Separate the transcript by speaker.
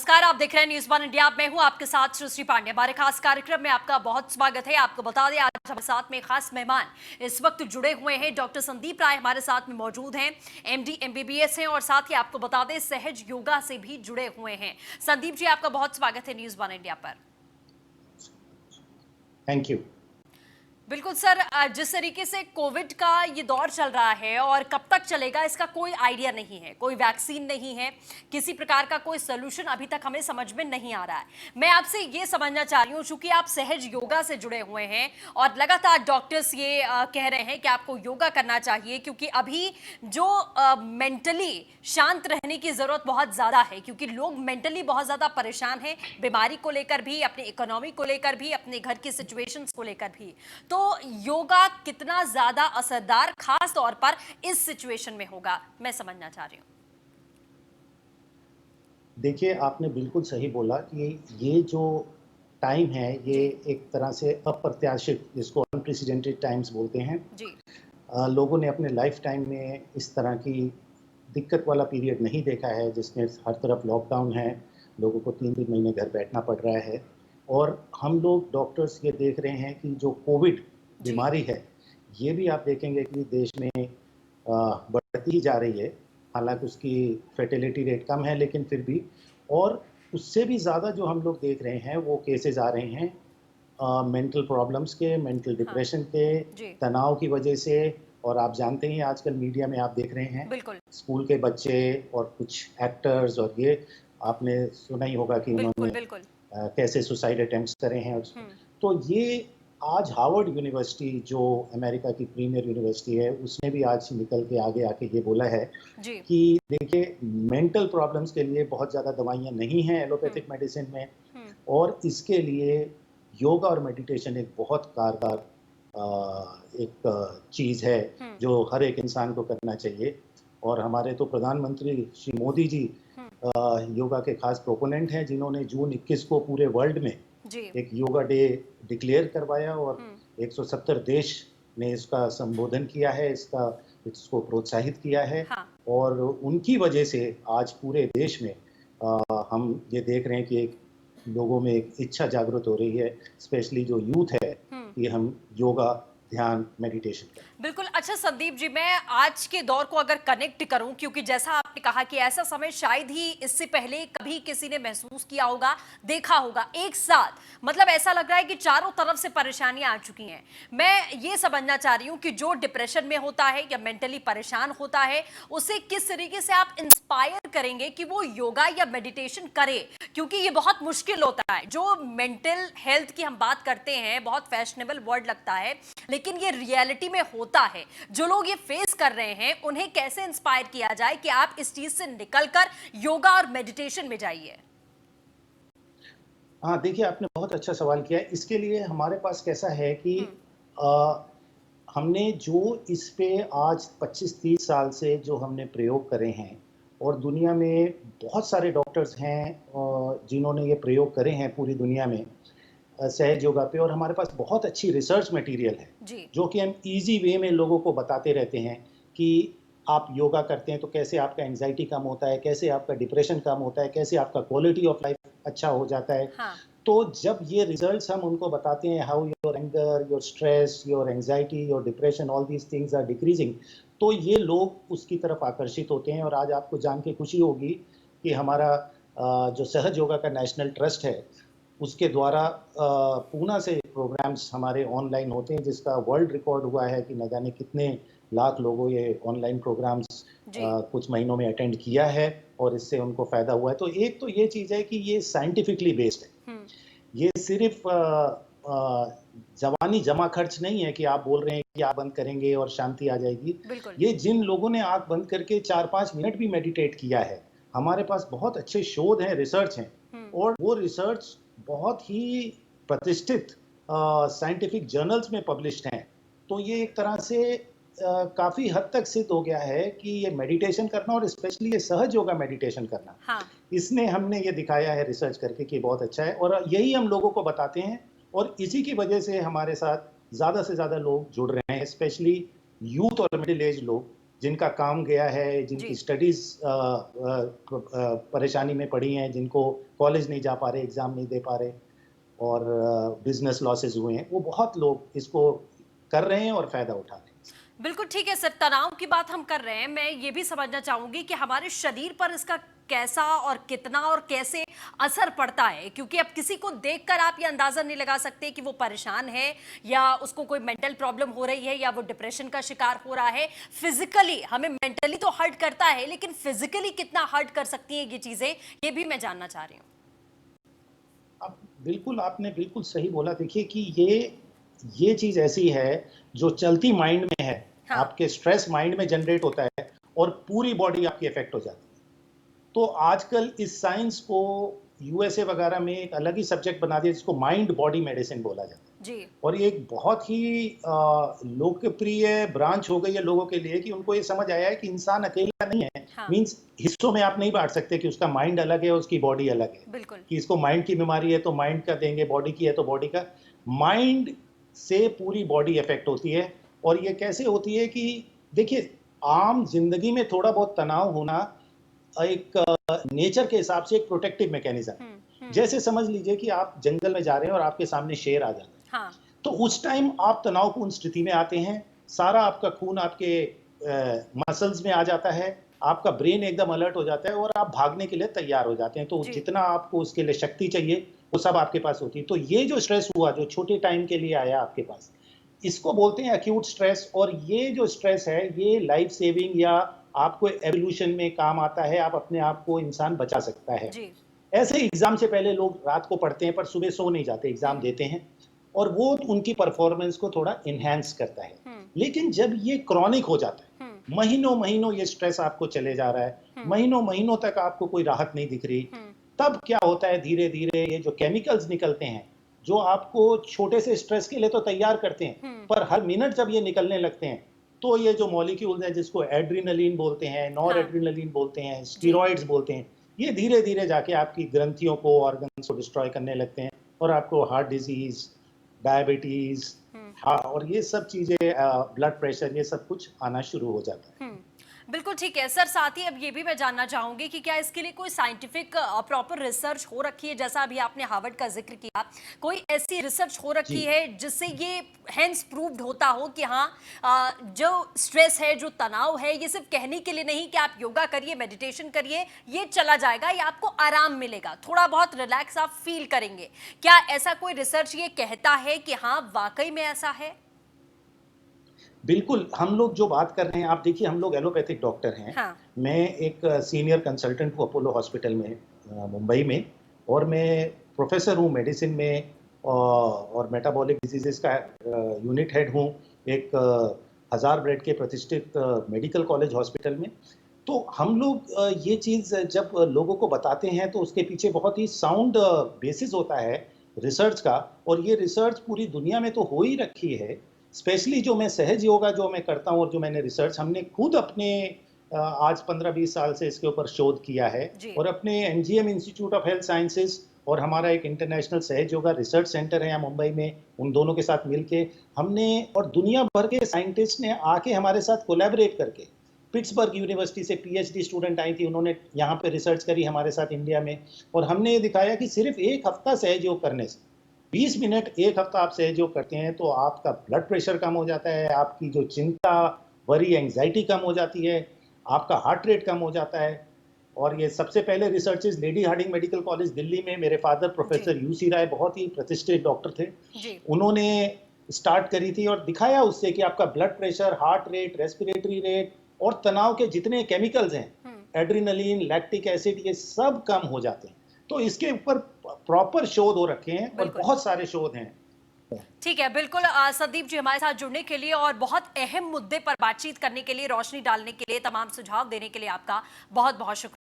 Speaker 1: नमस्कार, आप देख रहे हैं न्यूज़ वन इंडिया। मैं हूं आपके साथ श्री पांडे। हमारे खास कार्यक्रम में आपका बहुत स्वागत है। आपको बता दें, आज हमारे साथ में खास मेहमान इस वक्त जुड़े हुए हैं। डॉक्टर संदीप राय हमारे साथ में मौजूद हैं। एमडी एमबीबीएस हैं और साथ ही आपको बता दें सहज योगा से भी जुड़े हुए हैं। संदीप जी, आपका बहुत स्वागत है न्यूज़ वन इंडिया पर।
Speaker 2: Thank you.
Speaker 1: बिल्कुल सर, जिस तरीके से कोविड का ये दौर चल रहा है और कब तक चलेगा इसका कोई आइडिया नहीं है, कोई वैक्सीन नहीं है, किसी प्रकार का कोई सोल्यूशन अभी तक हमें समझ में नहीं आ रहा है। मैं आपसे ये समझना चाह रही हूँ, चूंकि आप सहज योगा से जुड़े हुए हैं और लगातार डॉक्टर्स ये कह रहे हैं कि आपको योगा करना चाहिए, क्योंकि अभी जो मेंटली शांत रहने की जरूरत बहुत ज्यादा है, क्योंकि लोग मेंटली बहुत ज्यादा परेशान हैं, बीमारी को लेकर भी, अपनी इकोनॉमी को लेकर भी, अपने घर की सिचुएशंस को लेकर भी। तो योगा कितना ज्यादा असरदार खास तौर पर इस सिचुएशन में होगा, मैं समझना चाह रही हूं।
Speaker 2: देखिए, आपने बिल्कुल सही बोला कि ये जो टाइम है ये एक तरह से अप्रत्याशित, जिसको अनप्रेसिडेंटेड टाइम्स बोलते हैं।
Speaker 1: जी।
Speaker 2: लोगों ने अपने लाइफ टाइम में इस तरह की दिक्कत वाला पीरियड नहीं देखा है, जिसमें हर तरफ लॉकडाउन है, लोगों को 3-3 महीने घर बैठना पड़ रहा है। और हम लोग डॉक्टर्स ये देख रहे हैं कि जो कोविड बीमारी है, ये भी आप देखेंगे कि देश में बढ़ती ही जा रही है। हालांकि उसकी फर्टिलिटी रेट कम है, लेकिन फिर भी। और उससे भी ज़्यादा जो हम लोग देख रहे हैं वो केसेस आ रहे हैं मेंटल प्रॉब्लम्स के, मेंटल डिप्रेशन के, तनाव की वजह से। और आप जानते हैं आजकल मीडिया में आप देख रहे हैं स्कूल के बच्चे और कुछ एक्टर्स, और ये आपने सुना ही होगा कि उन्होंने कैसे सुसाइड अटेम्प्ट्स करे हैं। तो ये आज हार्वर्ड यूनिवर्सिटी, जो अमेरिका की प्रीमियर यूनिवर्सिटी है, उसने भी आज निकल के आगे आके ये बोला है कि देखिए, मेंटल प्रॉब्लम्स के लिए बहुत ज़्यादा दवाइयाँ नहीं हैं एलोपैथिक मेडिसिन में, और इसके लिए योगा और मेडिटेशन एक बहुत कारगर एक चीज़ है जो हर एक इंसान को करना चाहिए। और हमारे तो प्रधानमंत्री श्री मोदी जी योगा के खास प्रोपोनेंट हैं, जिन्होंने जून 21 को पूरे वर्ल्ड में एक योगा डे डिक्लेयर करवाया और 170 देश ने इसका संबोधन किया है, इसको प्रोत्साहित किया है। और उनकी वजह से आज पूरे देश में हम ये देख रहे हैं कि एक लोगों में एक इच्छा जागृत हो रही है, स्पेशली जो यूथ है, कि हम योगा, ध्यान, मेडिटेशन करें।
Speaker 1: बिल्कुल। अच्छा संदीप जी, मैं आज के दौर को अगर कनेक्ट करूं, क्योंकि जैसा आपने कहा कि ऐसा समय शायद ही इससे पहले कभी किसी ने महसूस किया होगा, देखा होगा एक साथ। मतलब ऐसा लग रहा है कि चारों तरफ से परेशानियां आ चुकी हैं। मैं ये समझना चाह रही हूं कि जो डिप्रेशन में होता है या मेंटली परेशान होता है, उसे किस तरीके से आप इंस्पायर करेंगे कि वो योगा या मेडिटेशन करे, क्योंकि ये बहुत मुश्किल होता है। जो मेंटल हेल्थ की हम बात करते हैं, बहुत फैशनेबल वर्ड लगता है, लेकिन ये रियलिटी में होता है। जो लोग ये फेस कर रहे हैं, उन्हें कैसे इंस्पायर किया जाए कि आप इस चीज से निकलकर योगा और मेडिटेशन में जाइए?
Speaker 2: हाँ, देखिए, आपने बहुत अच्छा सवाल किया है। इसके लिए हमारे पास कैसा है कि हमने जो इस पे आज 25-30 साल से जो हमने प्रयोग करे हैं, और दुनिया में बहुत सारे डॉक्टर्स हैं जिन्होंने ये प्रयोग करे हैं पूरी दुनिया में सहज योगा पे, और हमारे पास बहुत अच्छी रिसर्च मटेरियल है जो कि हम इजी वे में लोगों को बताते रहते हैं कि आप योगा करते हैं तो कैसे आपका एंजाइटी कम होता है, कैसे आपका डिप्रेशन कम होता है, कैसे आपका क्वालिटी ऑफ लाइफ अच्छा हो जाता है। तो जब ये रिजल्ट्स हम उनको बताते हैं, how your anger, your stress, your anxiety, your depression, all these things are decreasing, तो ये लोग उसकी तरफ आकर्षित होते हैं। और आज आपको जान के खुशी होगी कि हमारा जो सहज योगा का नेशनल ट्रस्ट है, उसके द्वारा पूना से प्रोग्राम्स हमारे ऑनलाइन होते हैं, जिसका वर्ल्ड रिकॉर्ड हुआ है कि न जाने कितने लाख लोगों ये ऑनलाइन प्रोग्राम्स कुछ महीनों में अटेंड किया है, और इससे उनको फायदा हुआ है। तो एक तो ये चीज़ है कि ये साइंटिफिकली बेस्ड है। ये सिर्फ जवानी जमा खर्च नहीं है कि आप बोल रहे हैं कि आप बंद करेंगे और शांति आ जाएगी। ये जिन लोगों ने आंख बंद करके 4-5 मिनट भी मेडिटेट किया है, हमारे पास बहुत अच्छे शोध हैं, रिसर्च हैं, और वो रिसर्च बहुत ही प्रतिष्ठित साइंटिफिक जर्नल्स में पब्लिश्ड हैं। तो ये एक तरह से काफ़ी हद तक सिद्ध हो गया है कि ये मेडिटेशन करना, और स्पेशली ये सहज योगा मेडिटेशन करना, इसने हमने ये दिखाया है रिसर्च करके कि बहुत अच्छा है, और यही हम लोगों को बताते हैं। और इसी की वजह से हमारे साथ ज़्यादा से ज़्यादा लोग जुड़ रहे हैं, स्पेशली यूथ और मिडिल एज लोग, जिनका काम गया है, जिनकी
Speaker 1: जी
Speaker 2: स्टडीज़ परेशानी में पड़ी हैं, जिनको कॉलेज नहीं जा पा रहे, एग्ज़ाम नहीं दे पा रहे और बिज़नेस लॉसेस हुए हैं, वो बहुत लोग इसको कर रहे हैं और फ़ायदा उठा रहे हैं।
Speaker 1: बिल्कुल ठीक है सर, तनाव की बात हम कर रहे हैं। मैं ये भी समझना चाहूंगी कि हमारे शरीर पर इसका कैसा और कितना और कैसे असर पड़ता है, क्योंकि अब किसी को देखकर आप ये अंदाजा नहीं लगा सकते कि वो परेशान है या उसको कोई मेंटल प्रॉब्लम हो रही है या वो डिप्रेशन का शिकार हो रहा है। फिजिकली हमें मेंटली तो हर्ट करता है, लेकिन फिजिकली कितना हर्ट कर सकती हैं ये चीजें, ये भी मैं जानना चाह रही हूँ।
Speaker 2: अब बिल्कुल आपने बिल्कुल सही बोला। देखिए कि ये चीज़ ऐसी है जो चलती माइंड में है,
Speaker 1: हाँ।
Speaker 2: आपके स्ट्रेस माइंड में जनरेट होता है और पूरी बॉडी आपकी इफ़ेक्ट हो जाती है। तो आजकल इस साइंस को यूएसए वगैरह में एक अलग ही सब्जेक्ट बना दिया जिसको माइंड बॉडी मेडिसिन बोला जाता है।
Speaker 1: जी
Speaker 2: और ये एक बहुत ही लोकप्रिय ब्रांच हो गई है लोगों के लिए कि उनको ये समझ आया है कि इंसान अकेला नहीं है।
Speaker 1: हाँ।
Speaker 2: मीन्स हिस्सों में आप नहीं बांट सकते कि उसका माइंड अलग है, उसकी बॉडी अलग है।
Speaker 1: बिल्कुल।
Speaker 2: कि इसको माइंड की बीमारी है तो माइंड का देंगे, बॉडी की है तो बॉडी का। माइंड से पूरी बॉडी इफेक्ट होती है। और ये कैसे होती है कि देखिए, आम जिंदगी में थोड़ा बहुत तनाव होना एक नेचर के हिसाब से एक प्रोटेक्टिव मैकेनिज्म है। जैसे समझ लीजिए कि आप जंगल में जा रहे हैं और आपके सामने शेर आ जाता है,
Speaker 1: हाँ।
Speaker 2: तो उस टाइम आप तनावपूर्ण स्थिति में आते हैं, सारा आपका खून आपके मसल्स में आ जाता है, आपका ब्रेन एकदम अलर्ट हो जाता है और आप भागने के लिए तैयार हो जाते हैं। तो
Speaker 1: जी
Speaker 2: जितना आपको उसके लिए शक्ति चाहिए, वो सब आपके पास होती है। तो ये जो स्ट्रेस हुआ, जो छोटे टाइम के लिए आया आपके पास, इसको बोलते हैं एक्यूट स्ट्रेस। और ये जो स्ट्रेस है, ये लाइफ सेविंग या आपको एवोल्यूशन में काम आता है, आप अपने आप को इंसान बचा सकता है।
Speaker 1: जी।
Speaker 2: ऐसे एग्जाम से पहले लोग रात को पढ़ते हैं पर सुबह सो नहीं जाते, एग्जाम देते हैं और वो उनकी परफॉर्मेंस को थोड़ा इनहेंस करता है। लेकिन जब ये क्रॉनिक हो जाता है, महीनों महीनों ये स्ट्रेस आपको चले जा रहा है, महीनों महीनों तक आपको कोई राहत नहीं दिख रही, तब क्या होता है, धीरे धीरे ये जो केमिकल्स निकलते हैं जो आपको छोटे से स्ट्रेस के लिए तो तैयार करते हैं, पर हर मिनट जब ये निकलने लगते हैं तो ये जो मॉलिक्यूल्स हैं जिसको एड्रिनलिन बोलते हैं, नॉर
Speaker 1: हाँ।
Speaker 2: एड्रिनलिन बोलते हैं,
Speaker 1: जी
Speaker 2: स्टीरॉइड्स बोलते हैं, ये धीरे धीरे जाके आपकी ग्रंथियों को, ऑर्गन्स को डिस्ट्रॉय करने लगते हैं और आपको हार्ट डिजीज, डायबिटीज, हाँ, और ये सब चीजें, ब्लड प्रेशर, ये सब कुछ आना शुरू हो जाता है।
Speaker 1: बिल्कुल ठीक है सर। साथ ही अब ये भी मैं जानना चाहूंगी कि क्या इसके लिए कोई साइंटिफिक प्रॉपर रिसर्च हो रखी है, जैसा अभी आपने हार्वर्ड का जिक्र किया, कोई ऐसी रिसर्च हो रखी
Speaker 2: जी,
Speaker 1: है जिससे ये हेंस प्रूव्ड होता हो कि हाँ, जो स्ट्रेस है, जो तनाव है, ये सिर्फ कहने के लिए नहीं कि आप योगा करिए, मेडिटेशन करिए, ये चला जाएगा या आपको आराम मिलेगा, थोड़ा बहुत रिलैक्स आप फील करेंगे। क्या ऐसा कोई रिसर्च ये कहता है कि हाँ वाकई में ऐसा है?
Speaker 2: बिल्कुल। हम लोग जो बात कर रहे हैं, आप देखिए, हम लोग एलोपैथिक डॉक्टर हैं।
Speaker 1: हाँ।
Speaker 2: मैं एक सीनियर कंसल्टेंट हूँ अपोलो हॉस्पिटल में, मुंबई में। और मैं प्रोफेसर हूँ मेडिसिन में, और मेटाबॉलिक डिजीजेस का यूनिट हेड हूँ एक 1000 बेड के प्रतिष्ठित मेडिकल कॉलेज हॉस्पिटल में। तो हम लोग ये चीज़ जब लोगों को बताते हैं तो उसके पीछे बहुत ही साउंड बेसिस होता है रिसर्च का। और ये रिसर्च पूरी दुनिया में तो हो ही रखी है। स्पेशली जो मैं सहज योगा जो मैं करता हूँ और जो मैंने रिसर्च, हमने खुद अपने आज 15-20 साल से इसके ऊपर शोध किया है।
Speaker 1: जी
Speaker 2: और अपने NGM institute of health sciences और हमारा एक इंटरनेशनल सहज योगा रिसर्च सेंटर है यहाँ मुंबई में, उन दोनों के साथ मिलके हमने, और दुनिया भर के साइंटिस्ट ने आके हमारे साथ कोलैबोरेट करके, पिट्सबर्ग यूनिवर्सिटी से पीएचडी स्टूडेंट आई थी, उन्होंने यहाँ पे रिसर्च करी हमारे साथ इंडिया में। और हमने ये दिखाया कि सिर्फ एक हफ्ता सहज योग करने से, 20 मिनट एक हफ्ता आप सहज योग करते हैं तो आपका ब्लड प्रेशर कम हो जाता है, आपकी जो चिंता, वरी, एंग्जाइटी कम हो जाती है, आपका हार्ट रेट कम हो जाता है। और ये सबसे पहले researches Lady Hardinge medical college Delhi में, मेरे father
Speaker 1: ji
Speaker 2: professor UC Rai बहुत ही प्रतिष्ठित डॉक्टर थे,
Speaker 1: जी
Speaker 2: उन्होंने स्टार्ट करी थी और दिखाया उससे कि आपका blood pressure, heart rate, respiratory rate और तनाव के जितने केमिकल्स हैं, एड्रिनलिन, लैक्टिक एसिड, ये सब कम हो जाते हैं। तो इसके ऊपर प्रॉपर शोध हो रखे हैं और
Speaker 1: बिल्कुल
Speaker 2: बहुत सारे शोध हैं।
Speaker 1: ठीक है। बिल्कुल संदीप जी, हमारे साथ जुड़ने के लिए और बहुत अहम मुद्दे पर बातचीत करने के लिए, रोशनी डालने के लिए, तमाम सुझाव देने के लिए आपका बहुत बहुत शुक्रिया।